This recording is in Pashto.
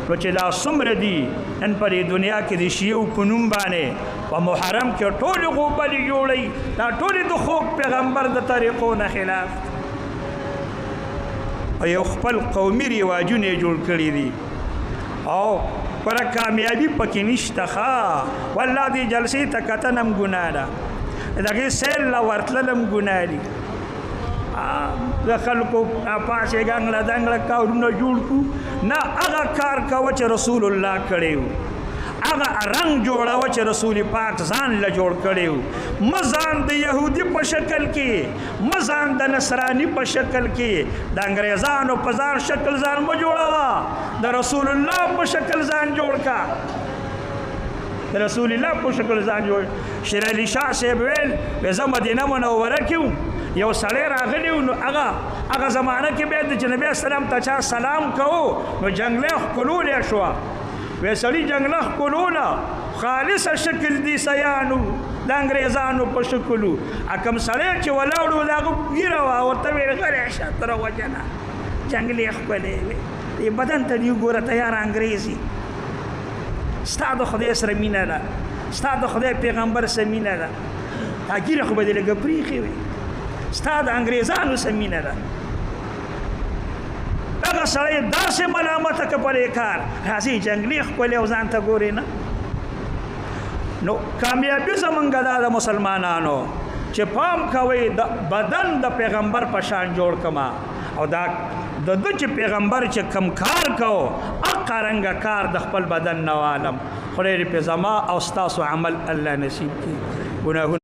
نو چې دا څومره دي نن په دې دنیا کې د شیعو په نوم باندې په محرم کې ټولې غوبلې جوړوي دا ټولې د خوږ پیغمبر د طریقو نه خلاف او یو خپل قومي رواجونه جوړ کړي دي او پر کامیابی پکې نشته ښه والله دې جلسې ته کتن هم ګناه ده د هغې سیل له ورتلل هم ګناه دي د خلکو پاسې ګنګله دنګله کارونه جوړ کړو نه هغه کار کوه چې رسول الله کړی و هغه رنګ جوړوه چې رسول پاک ځان له جوړ کړی و مه ځان د یهودي په شکل کې مه ځان د نصراني په شکل کې د انګریزانو په ځان شکل ځان مه جوړوه د رسول الله په شکل ځان جوړ کا د رسول الله په شکل ځان جوړ شیر علي شاه صاحب ویل زه مدینه منوره کې یو سړی راغلی نو هغه زمانه کې بیا د نبي اسلام ته چا سلام کوو نو جنګله ښکلولی شوه وی سړي جنګله ښکلوله خالصه شکل دي سیانو د انګریزانو په شکلو کوم سړی چې ولاړ و د هغه ږیره وه ورته ویل غلی شه تره وجنه جنګلې ښکلې وي بدن ته دې وګوره تیار انګریز ستا د خدای سره مینه ده ستا د خدای پیغمبر سره مینه ده دا ږیره خو به دې لږه پریښې وي ستا د انګریزانو سره مینه ده هغه سړی داسې ملامته که په دې کار راځي جنګلې ښکلې او ځان ته ګورې نه نو کامیابي زمونږ دا د مسلمانانو چې پام کوئ د بدن د پیغمبر په شان جوړ کما او دا د ده چې پیغمبر چې کم کار کو هغه رنګه کار د خپل بدن نه عالم خدای دې په زما او ستاسو عمل الله نصیب کړي ګناهونه